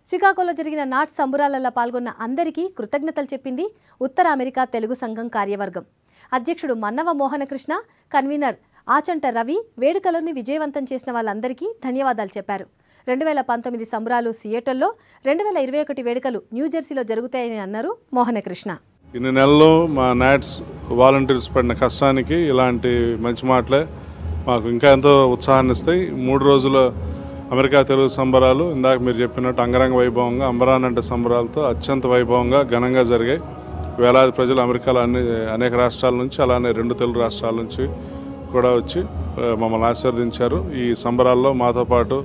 చికాగోలో జరిగిన నాట్స్ సంబురాలలో పాల్గొన్న అందరికీ కృతజ్ఞతలు చెప్పింది ఉత్తర అమెరికా తెలుగు సంఘం కార్యవర్గం. అధ్యక్షుడు మన్నవ మోహనకృష్ణ, కన్వీనర్ ఆచంట రవి వేడుకలను విజయవంతం చేసిన వాళ్ళందరికీ ధన్యవాదాలు చెప్పారు. 2019 సంబరాలు సియేటల్లో, 2021 వేడుకలు న్యూజెర్సీలో జరుగుతాయని అన్నారు మోహనకృష్ణ. ఇన్ని నెలలు మా నాట్స్ వాలంటీర్స్ పడిన కష్టానికి ఇలాంటి మంచి మాటలే మాకు ఇంకా ఎంతో ఉత్సాహాన్ని ఇస్తాయి. 3 రోజుల అమెరికా తెలుగు సంబరాలు ఇందాక మీరు చెప్పినట్టు అంగరంగ వైభవంగా, అంబరాన్ అంటే సంబరాలతో అత్యంత వైభవంగా ఘనంగా జరిగాయి. వేలాది ప్రజలు అమెరికాలో అనేక రాష్ట్రాల నుంచి, అలానే 2 తెలుగు రాష్ట్రాల నుంచి కూడా వచ్చి మమ్మల్ని ఆశీర్వదించారు. ఈ సంబరాల్లో మాతో పాటు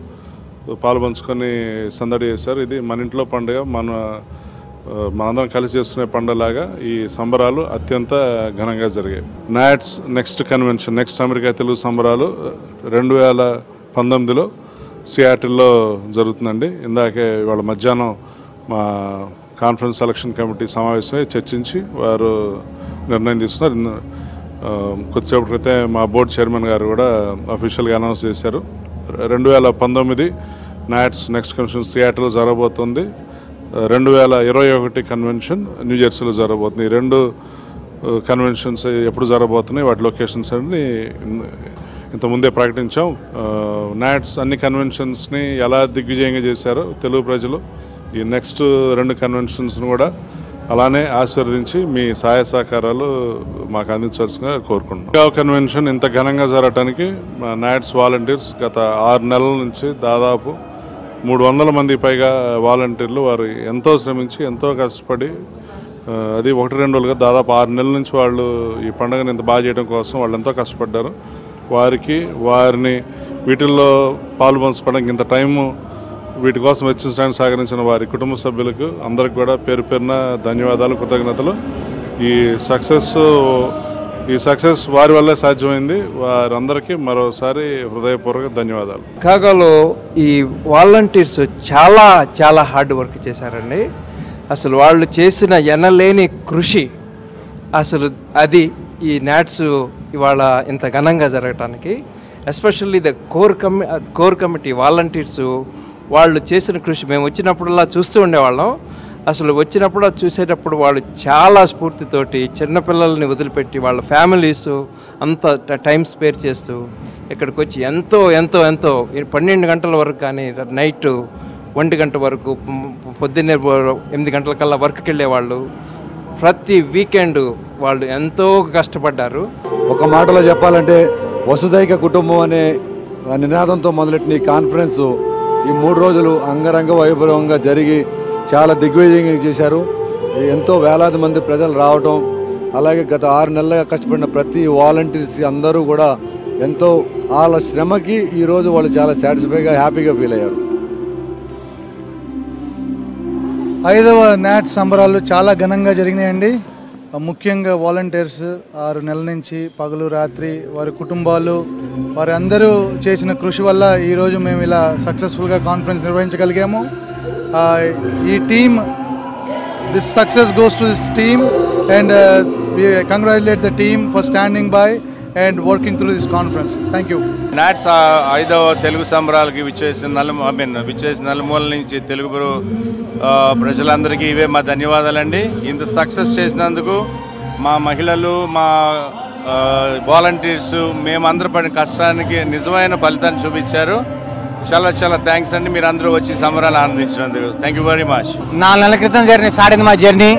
పాల్పంచుకొని సందడి చేశారు. ఇది మన ఇంట్లో పండుగ, మనందరం కలిసి చేసుకునే పండుగలాగా ఈ సంబరాలు అత్యంత ఘనంగా జరిగాయి. NATS next convention, next America Telugu సంబరాలు 2019లో సియాటిల్లో జరుగుతుందండి. ఇందాకే ఇవాళ మధ్యాహ్నం మా కాన్ఫరెన్స్ సెలక్షన్ కమిటీ సమావేశమై చర్చించి వారు నిర్ణయం తీసుకున్నారు. కొద్దిసేపటి క్రితం మా బోర్డు చైర్మన్ గారు కూడా అఫీషియల్గా అనౌన్స్ చేశారు. 2019 నాట్స్ నెక్స్ట్ కన్వెన్షన్ సియాటిల్లో జరగబోతుంది. 2021 కన్వెన్షన్ న్యూజెర్సీలో జరగబోతుంది. ఈ 2 కన్వెన్షన్స్ ఎప్పుడు జరగబోతున్నాయి, వాటి లొకేషన్స్ అన్ని ఇంతకుముందే ప్రకటించాం. నాట్స్ అన్ని కన్వెన్షన్స్ని ఎలా దిగ్విజయంగా చేశారో తెలుగు ప్రజలు ఈ నెక్స్ట్ 2 కన్వెన్షన్స్ను కూడా అలానే ఆశీర్వదించి మీ సహాయ సహకారాలు మాకు అందించాల్సిందిగా కోరుకుంటున్నాం. కన్వెన్షన్ ఇంత ఘనంగా జరగడానికి మా నాట్స్ వాలంటీర్స్ గత 6 నెలల నుంచి దాదాపు 300 మంది పైగా వాలంటీర్లు వారు ఎంతో శ్రమించి ఎంతో కష్టపడి, అది 1-2 రోజులుగా దాదాపు 6 నెలల నుంచి వాళ్ళు ఈ పండుగను ఇంత బాగా చేయడం కోసం వాళ్ళు ఎంతో కష్టపడ్డారు. వారిని వీటిల్లో పాల్పంచుకోవడానికి ఇంత టైము వీటి కోసం వెచ్చించడానికి సహకరించిన వారి కుటుంబ సభ్యులకు అందరికి కూడా పేరు పేరున ధన్యవాదాలు, కృతజ్ఞతలు. ఈ సక్సెస్ వారి వల్లే సాధ్యమైంది. వారందరికీ మరోసారి హృదయపూర్వక ధన్యవాదాలు. చికాగోలో ఈ వాలంటీర్స్ చాలా చాలా హార్డ్ వర్క్ చేశారండి. అసలు వాళ్ళు చేసిన ఎనలేని కృషి, అసలు అది ఈ నాట్స్ ఇవాళ ఇంత ఘనంగా జరగటానికి especially the core committee volunteers వాళ్ళు చేసిన కృషి మేము వచ్చినప్పుడల్లా చూస్తూ ఉండేవాళ్ళం. అసలు వచ్చినప్పుడు చూసేటప్పుడు వాళ్ళు చాలా స్ఫూర్తితోటి చిన్నపిల్లల్ని వదిలిపెట్టి వాళ్ళ ఫ్యామిలీస్ అంత టైం స్పేర్ చేస్తూ ఇక్కడికి వచ్చి ఎంతో ఎంతో ఎంతో 12 గంటల వరకు కానీ నైట్ 1 గంట వరకు, పొద్దున్నే 8 గంటలకల్లా వర్క్కి వెళ్ళేవాళ్ళు. ప్రతి వీకెండ్ వాళ్ళు ఎంతో కష్టపడ్డారు. ఒక మాటలో చెప్పాలంటే వసుదైక కుటుంబం అనే నినాదంతో మొదలెట్టిన ఈ కాన్ఫరెన్స్ ఈ 3 రోజులు అంగరంగ వైభవంగా జరిగి చాలా దిగ్విజయంగా చేశారు. ఎంతో వేలాది మంది ప్రజలు రావటం, అలాగే గత 6 నెలలుగా కష్టపడిన ప్రతి వాలంటీర్స్ అందరూ కూడా ఎంతో వాళ్ళ శ్రమకి ఈరోజు వాళ్ళు చాలా సాటిస్ఫైగా హ్యాపీగా ఫీల్ అయ్యారు. 5వ నాట్ సంబరాలు చాలా ఘనంగా జరిగినాయండి. ముఖ్యంగా వాలంటీర్స్ 6 నెలల నుంచి పగలు రాత్రి వారి కుటుంబాలు వారి అందరూ చేసిన కృషి వల్ల ఈరోజు మేము ఇలా సక్సెస్ఫుల్గా కాన్ఫరెన్స్ నిర్వహించగలిగాము. ఈ team, this success goes to this team and we congratulate the team for standing by and working through this conference. Thank you. NATS 5వ తెలుగు సంబరాలకి విచ్చేసిన నలుమూల నుంచి తెలుగు ప్రజలందరికీ ఇవే మా ధన్యవాదాలండి. ఇంత సక్సెస్ చేసినందుకు మా మహిళలు, మా వాలంటీర్స్, మేమందరూ పడిన కష్టానికి నిజమైన ఫలితాన్ని చూపించారు. చాలా చాలా థ్యాంక్స్ అండి. మీరు అందరూ వచ్చి సంబరాలు ఆనందించినందుకు థ్యాంక్ యూ వెరీ మచ్. 4 నెలల క్రితం స్టార్ట్ మా జర్నీ.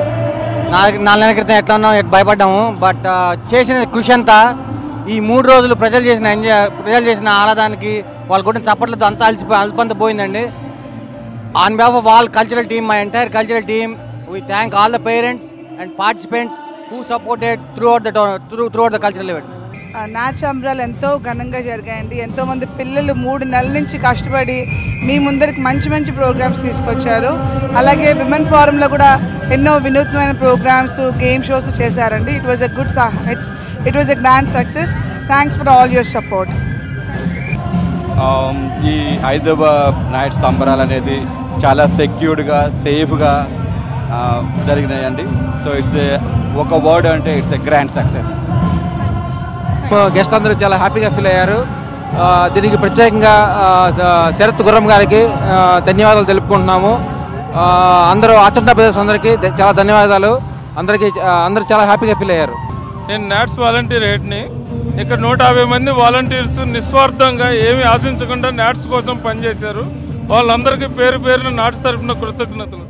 4 నెలల క్రితం ఎట్లా ఉన్నాం, భయపడ్డాము. బట్ చేసిన కృషి అంతా ఈ 3 రోజులు ప్రజలు చేసిన ఆహ్లాదానికి వాళ్ళ కూడా చప్పట్లతో అంతా అల్పంత పోయిందండి. On behalf of all cultural team, my entire cultural team, we thank all the parents and participants who supported throughout the cultural event. NATS సంబరాలు ఎంతో ఘనంగా జరిగాయండి. ఎంతోమంది పిల్లలు 3 నెలల నుంచి కష్టపడి మీ ముందరికి మంచి మంచి ప్రోగ్రామ్స్ తీసుకొచ్చారు. అలాగే విమెన్ ఫోరంలో కూడా ఎన్నో వినూత్నమైన ప్రోగ్రామ్స్, గేమ్ షోస్ చేశారండి. It was a grand success. Thanks for all your support. ఈ 5వ నైట్ సంబరాలు అనేది చాలా సెక్యూర్డ్గా, సేఫ్గా జరిగినాయండి. సో ఒక వర్డ్ అంటే it's a grand success. Guest అందరూ చాలా హ్యాపీగా ఫీల్ అయ్యారు. దీనికి ప్రత్యేకంగా శరత్ గుర్రం గారికి ధన్యవాదాలు తెలుపుకుంటున్నాము. అందరూ ఆచంట బ్రదర్స్ అందరికీ చాలా ధన్యవాదాలు. అందరూ చాలా హ్యాపీగా ఫీల్ అయ్యారు. నేను నాట్స్ వాలంటీర్ హెడ్ని. ఇక్కడ 150 మంది వాలంటీర్స్ నిస్వార్థంగా ఏమీ ఆశించకుండా నాట్స్ కోసం పనిచేశారు. వాళ్ళందరికీ పేరు పేరున నాట్స్ తరఫున కృతజ్ఞతలు.